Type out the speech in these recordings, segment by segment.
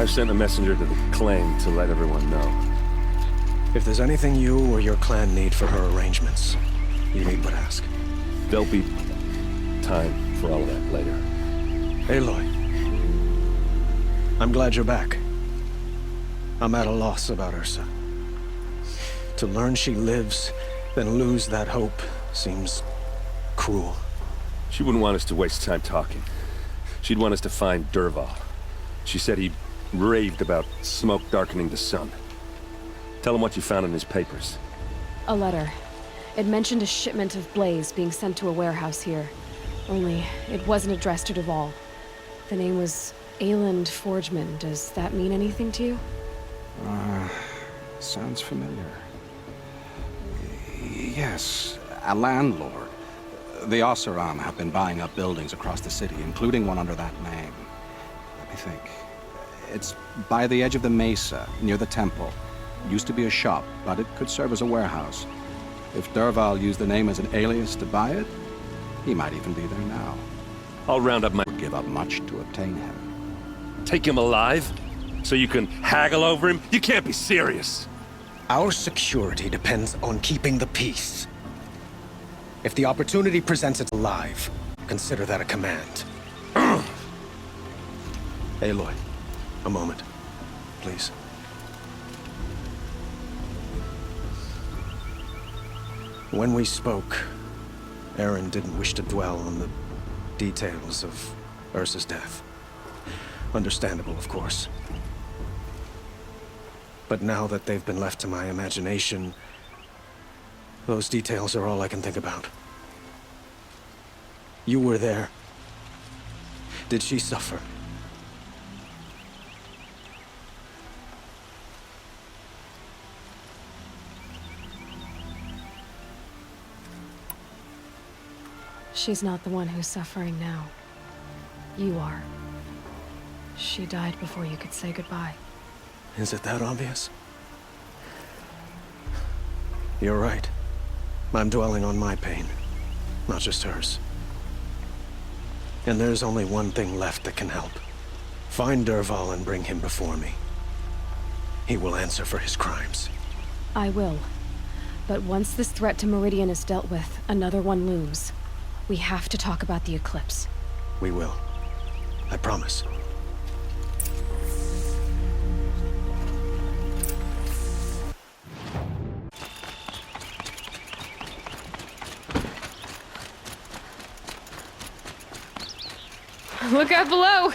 I've sent a messenger to the claim to let everyone know. If there's anything you or your clan need for her arrangements, you need but ask. There'll be time for all of that later. Aloy. I'm glad you're back. I'm at a loss about Ursa. To learn she lives, then lose that hope, seems cruel. She wouldn't want us to waste time talking. She'd want us to find Dervahl. She said he raved about smoke darkening the sun. Tell him what you found in his papers. A letter. It mentioned a shipment of blaze being sent to a warehouse here. Only, it wasn't addressed to Dervahl. The name was Ayland Forgeman. Does that mean anything to you? Sounds familiar. Yes, a landlord. The Oseram have been buying up buildings across the city, including one under that name. Let me think. It's by the edge of the mesa, near the temple. Used to be a shop, but it could serve as a warehouse. If Dervahl used the name as an alias to buy it, he might even be there now. I'll round up my... Would give up much to obtain him. Take him alive? So you can haggle over him? You can't be serious! Our security depends on keeping the peace. If the opportunity presents itself alive, consider that a command. Aloy, a moment, please. When we spoke, Eren didn't wish to dwell on the details of Ursa's death. Understandable, of course. But now that they've been left to my imagination, those details are all I can think about. You were there. Did she suffer? She's not the one who's suffering now. You are. She died before you could say goodbye. Is it that obvious? You're right. I'm dwelling on my pain, not just hers. And there's only one thing left that can help. Find Dervahl and bring him before me. He will answer for his crimes. I will. But once this threat to Meridian is dealt with, another one looms. We have to talk about the eclipse. We will. I promise. Look out below!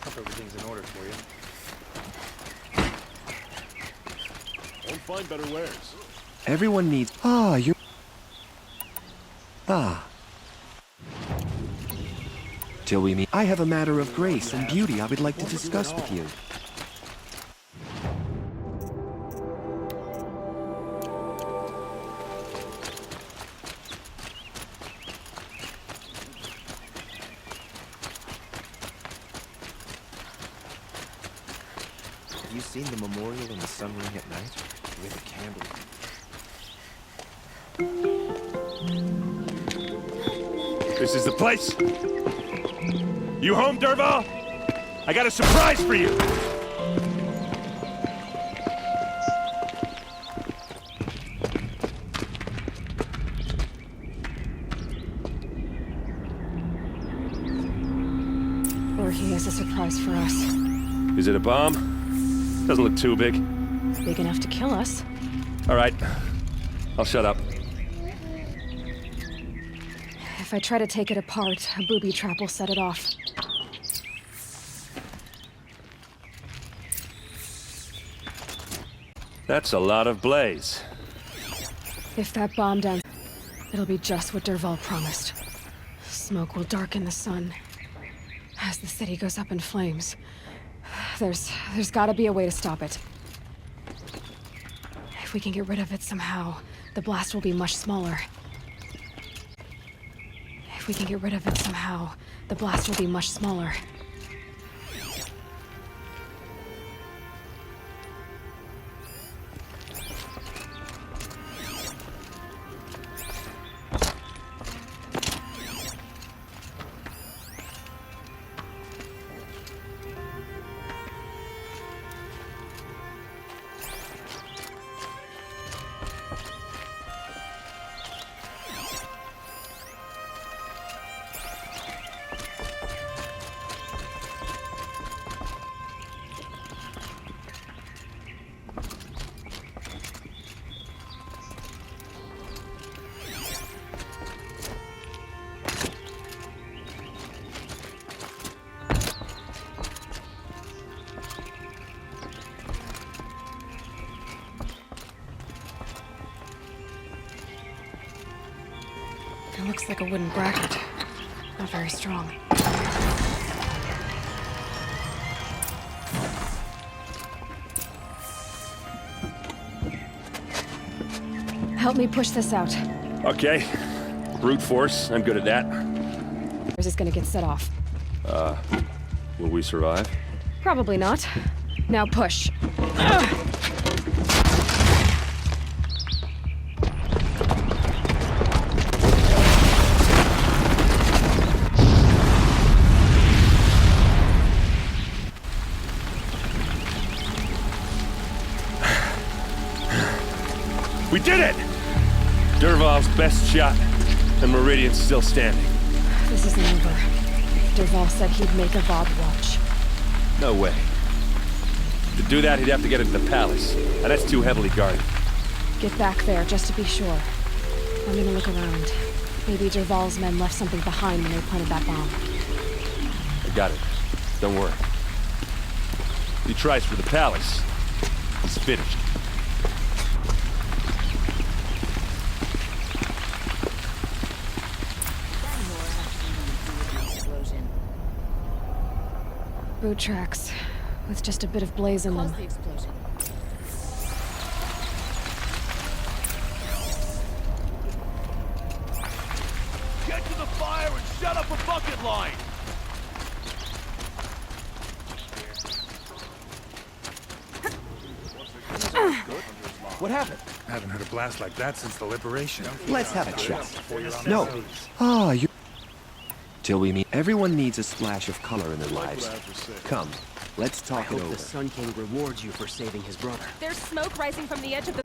Hope everything's in order for you. Won't find better wares. Everyone needs... you... Till we meet... I have a matter of grace and beauty I would like to discuss with you. Have you seen the memorial in the sun ring at night? With a candle. This is the place! You home, Dervahl? I got a surprise for you! Or he has a surprise for us. Is it a bomb? Doesn't look too big. Big enough to kill us. All right. I'll shut up. If I try to take it apart, a booby trap will set it off. That's a lot of blaze. If that bomb down, it'll be just what Dervahl promised. Smoke will darken the sun. As the city goes up in flames. There's gotta be a way to stop it. If we can get rid of it somehow, the blast will be much smaller. If we can get rid of it somehow, the blast will be much smaller. It looks like a wooden bracket. Not very strong. Help me push this out. Okay. Brute force, I'm good at that. This is gonna get set off. Will we survive? Probably not. Now push. We did it! Dervahl's best shot, and Meridian's still standing. This isn't over. Dervahl said he'd make Avad watch. No way. To do that, he'd have to get into the palace, and that's too heavily guarded. Get back there, just to be sure. I'm gonna look around. Maybe Dervahl's men left something behind when they planted that bomb. I got it. Don't worry. If he tries for the palace, he's finished. Boot tracks, with just a bit of blaze in them. The explosion. Get to the fire and set up a bucket line! What happened? Haven't heard a blast like that since the liberation. Let's have a chat. No. Ah, you... Till we meet, everyone needs a splash of color in their lives. Come, let's talk it Hope over. the Sun King rewards you for saving his brother. There's smoke rising from the edge of the...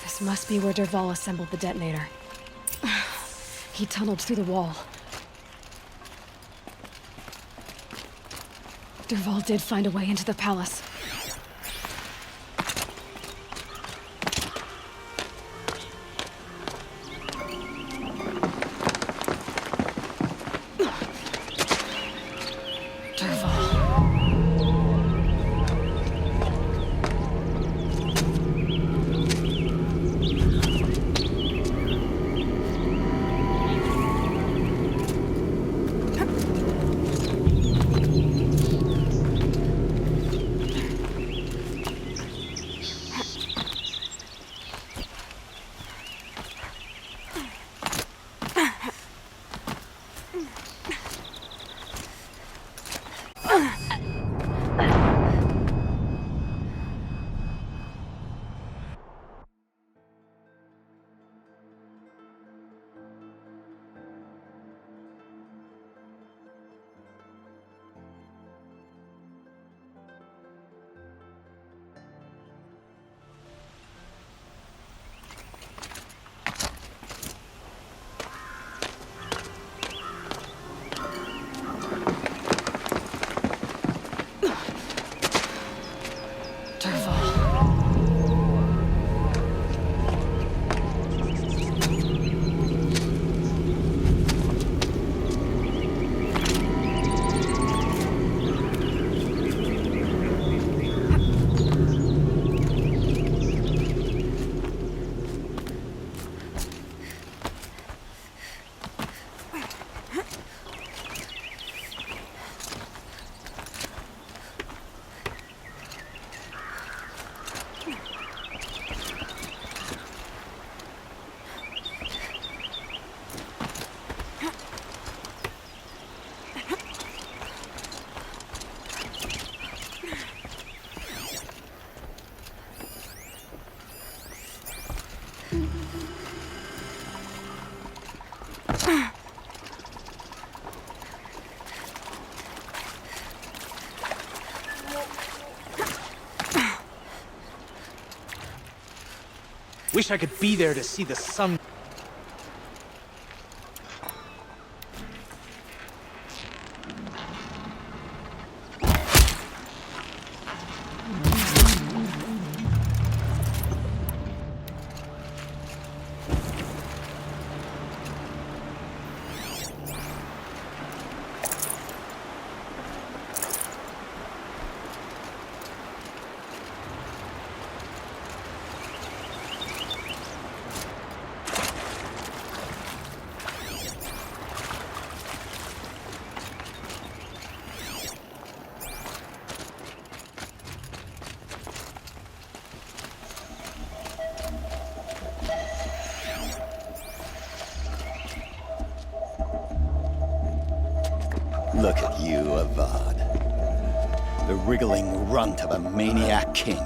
This must be where Dervahl assembled the detonator. He tunneled through the wall. Dervahl did find a way into the palace. Wish I could be there to see the sun. Look at you, Avad. The wriggling runt of a maniac king.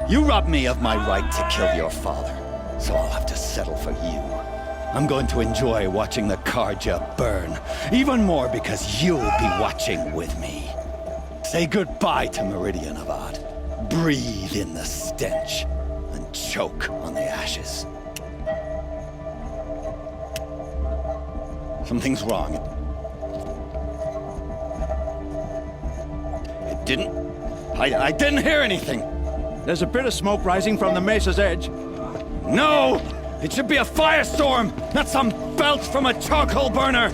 You robbed me of my right to kill your father, so I'll have to settle for you. I'm going to enjoy watching the Carja burn, even more because you'll be watching with me. Say goodbye to Meridian, Avad. Breathe in the stench, and choke on the ashes. Something's wrong. I didn't hear anything. There's a bit of smoke rising from the mesa's edge. No! It should be a firestorm, not some belch from a charcoal burner!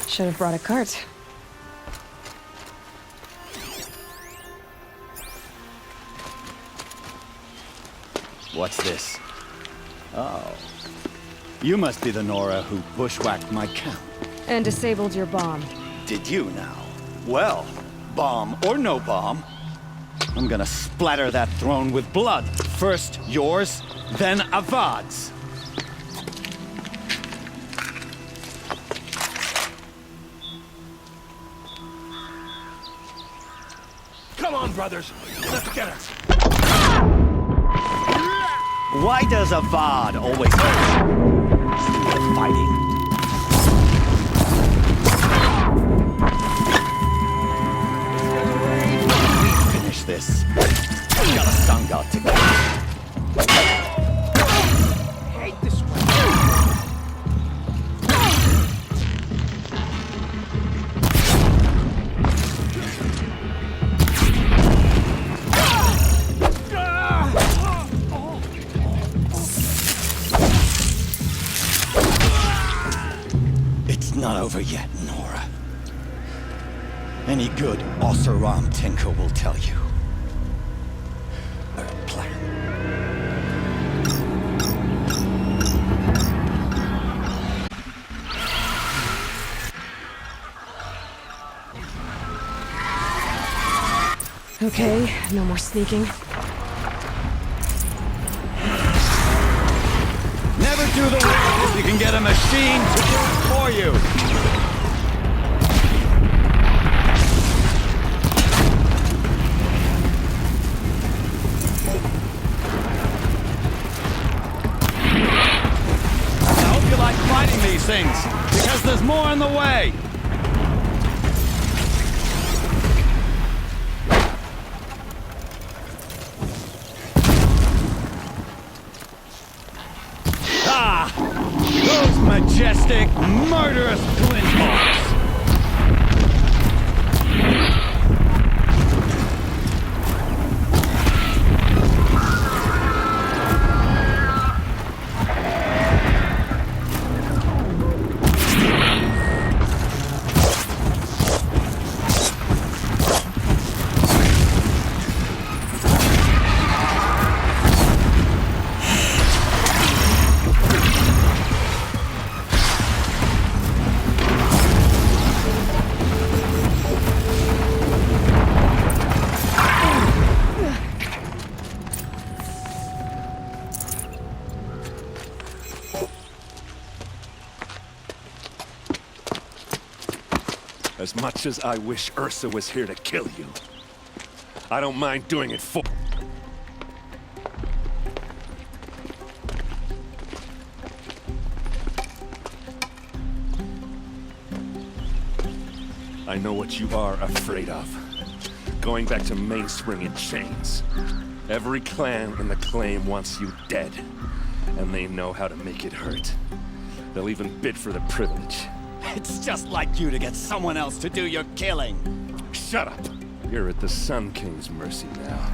Should have brought a cart. What's this? Oh. You must be the Nora who bushwhacked my camp. And disabled your bomb. Did you now? Well, bomb or no bomb, I'm gonna splatter that throne with blood. First yours, then Avad's. Come on, brothers. Let's get her. Why does Avad always the fighting? Finish this. I've got a Sangha to go. Hate this one. Not over yet, Nora. Any good Oseram tinker will tell you. Our plan. Okay, no more sneaking. Never do the work if you can get a machine to do it for you. I hope you like fighting these things, because there's more in the way. Those majestic, murderous glintballs! As much as I wish Ursa was here to kill you, I don't mind doing it for... I know what you are afraid of. Going back to Mainspring in chains. Every clan in the claim wants you dead. And they know how to make it hurt. They'll even bid for the privilege. It's just like you to get someone else to do your killing. Shut up! You're at the Sun King's mercy now.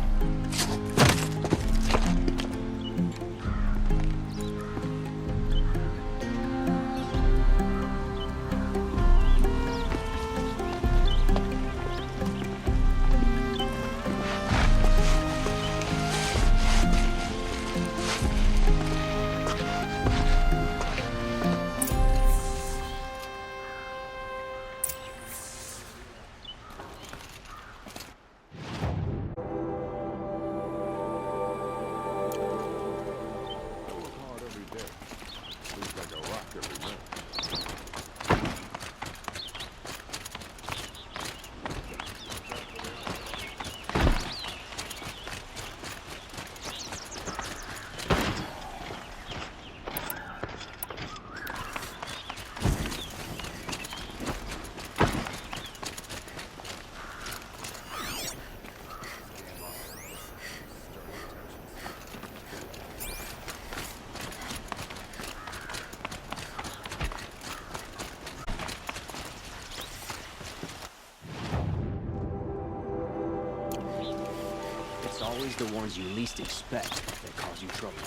It's always the ones you least expect that cause you trouble.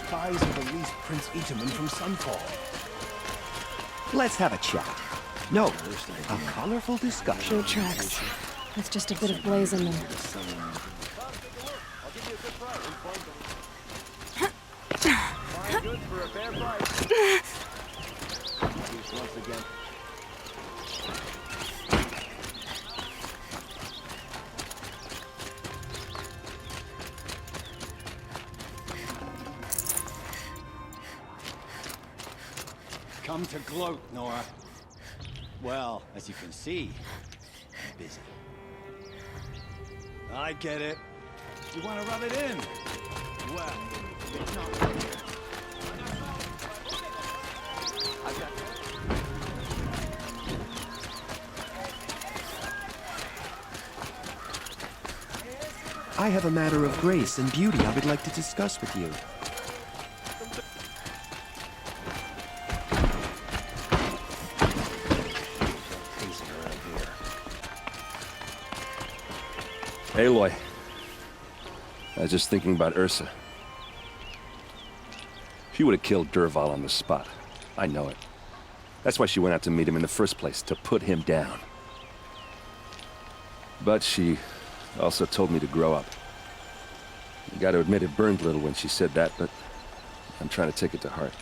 Spies have released Prince Itaman from Sunfall. Let's have a chat. No, a colorful discussion. No tracks. With just a bit of blaze in them. Come to gloat, Nora. Well, as you can see, I'm busy. I get it. You want to rub it in? Well, it's not right here. I have a matter of grace and beauty I would like to discuss with you. Aloy. I was just thinking about Ursa. She would have killed Dervahl on the spot. I know it. That's why she went out to meet him in the first place, to put him down. But she also told me to grow up. You gotta admit it burned a little when she said that, but I'm trying to take it to heart.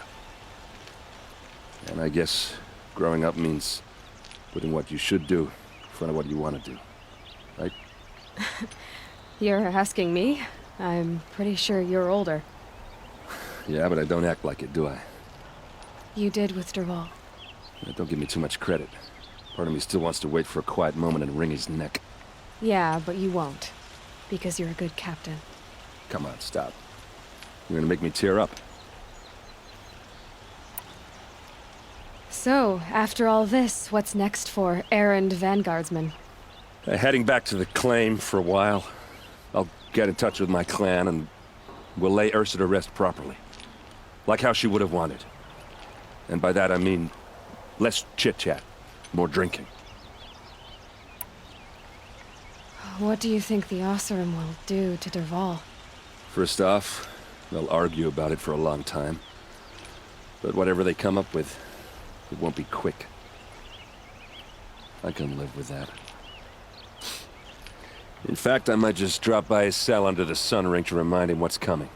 And I guess growing up means putting what you should do in front of what you want to do. Right? You're asking me? I'm pretty sure you're older. Yeah, but I don't act like it, do I? You did with Dervahl. Don't give me too much credit. Part of me still wants to wait for a quiet moment and wring his neck. Yeah, but you won't. Because you're a good captain. Come on, stop. You're gonna make me tear up. So, after all this, what's next for errand vanguardsman? Heading back to the claim for a while. I'll get in touch with my clan and we'll lay Ursa to rest properly. Like how she would have wanted. And by that I mean less chit-chat, more drinking. What do you think the Oseram will do to Dervahl? First off, they'll argue about it for a long time. But whatever they come up with, it won't be quick. I can live with that. In fact, I might just drop by his cell under the sun ring to remind him what's coming.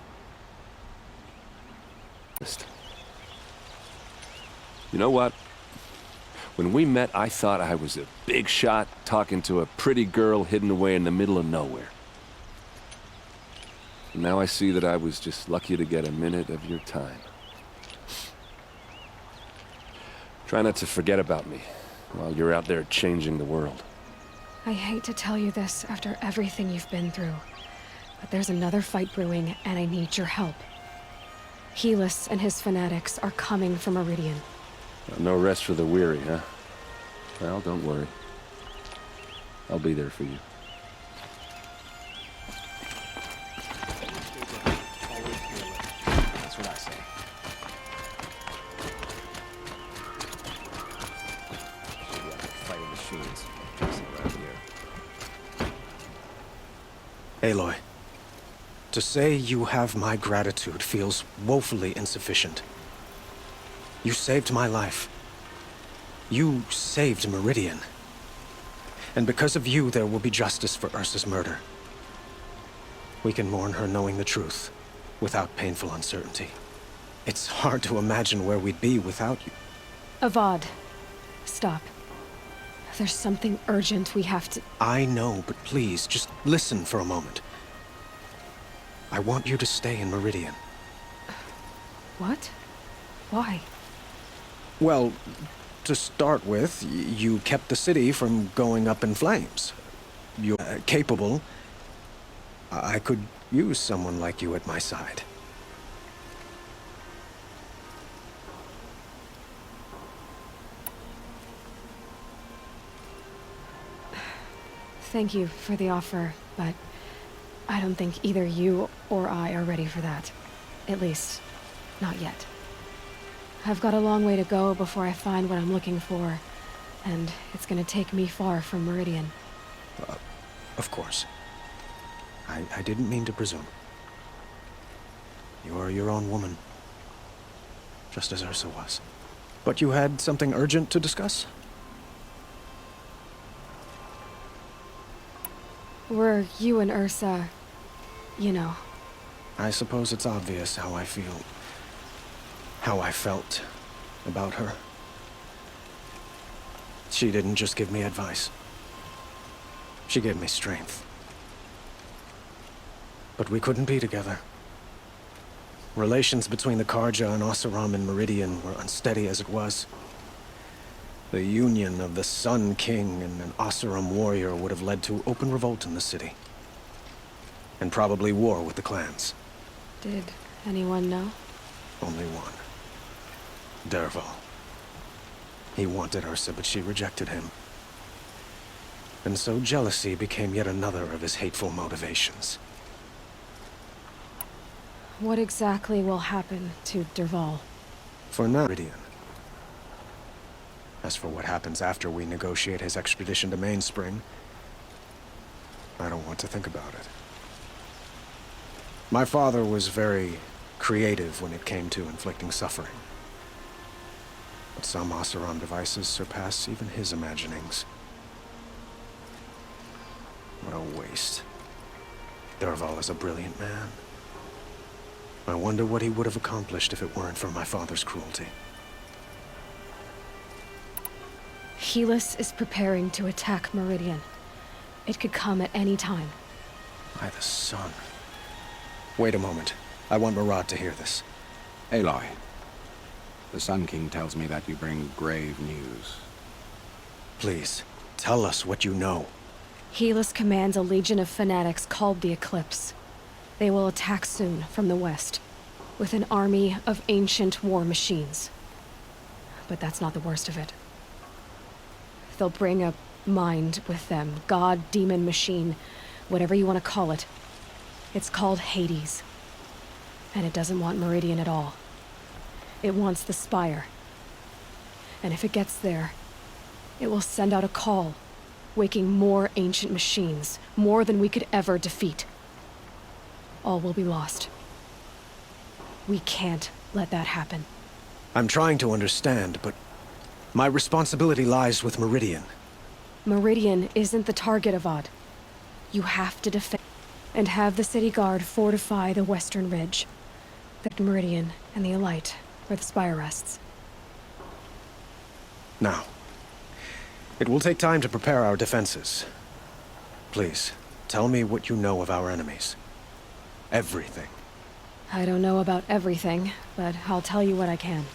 You know what? When we met, I thought I was a big shot talking to a pretty girl hidden away in the middle of nowhere. And now I see that I was just lucky to get a minute of your time. Try not to forget about me while you're out there changing the world. I hate to tell you this after everything you've been through, but there's another fight brewing, and I need your help. Helis and his fanatics are coming for Meridian. No rest for the weary, huh? Well, don't worry. I'll be there for you. That's what I say. Should be out there fighting machines. Chasing around here. Aloy, to say you have my gratitude feels woefully insufficient. You saved my life. You saved Meridian. And because of you, there will be justice for Ursa's murder. We can mourn her knowing the truth, without painful uncertainty. It's hard to imagine where we'd be without you. Avad, stop. There's something urgent we have to... I know, but please, just listen for a moment. I want you to stay in Meridian. What? Why? Well, to start with, you kept the city from going up in flames. You're capable. I could use someone like you at my side. Thank you for the offer, but I don't think either you or I are ready for that. At least, not yet. I've got a long way to go before I find what I'm looking for, and it's gonna take me far from Meridian. Of course. I didn't mean to presume. You're your own woman, just as Ursa was. But you had something urgent to discuss? Were you and Ursa, you know. I suppose it's obvious how I feel. How I felt about her. She didn't just give me advice. She gave me strength. But we couldn't be together. Relations between the Carja and Oseram and Meridian were unsteady as it was. The union of the Sun King and an Oseram warrior would have led to open revolt in the city. And probably war with the clans. Did anyone know? Only one. Dervahl. He wanted Ursa, but she rejected him. And so jealousy became yet another of his hateful motivations. What exactly will happen to Dervahl? For now, Meridian. As for what happens after we negotiate his extradition to Mainspring, I don't want to think about it. My father was very creative when it came to inflicting suffering. But some Oseram devices surpass even his imaginings. What a waste. Dervahl is a brilliant man. I wonder what he would have accomplished if it weren't for my father's cruelty. Helis is preparing to attack Meridian. It could come at any time. By the sun. Wait a moment. I want Murad to hear this. Aloy, the Sun King tells me that you bring grave news. Please, tell us what you know. Helis commands a legion of fanatics called the Eclipse. They will attack soon from the west, with an army of ancient war machines. But that's not the worst of it. They'll bring a mind with them, god, demon, machine, whatever you want to call it. It's called Hades. And it doesn't want Meridian at all. It wants the Spire. And if it gets there, it will send out a call, waking more ancient machines, more than we could ever defeat. All will be lost. We can't let that happen. I'm trying to understand, but my responsibility lies with Meridian. Meridian isn't the target, Avad. You have to defend and have the city guard fortify the western ridge. The Meridian and the Elite, where the Spire rests. Now, it will take time to prepare our defenses. Please, tell me what you know of our enemies. Everything. I don't know about everything, but I'll tell you what I can.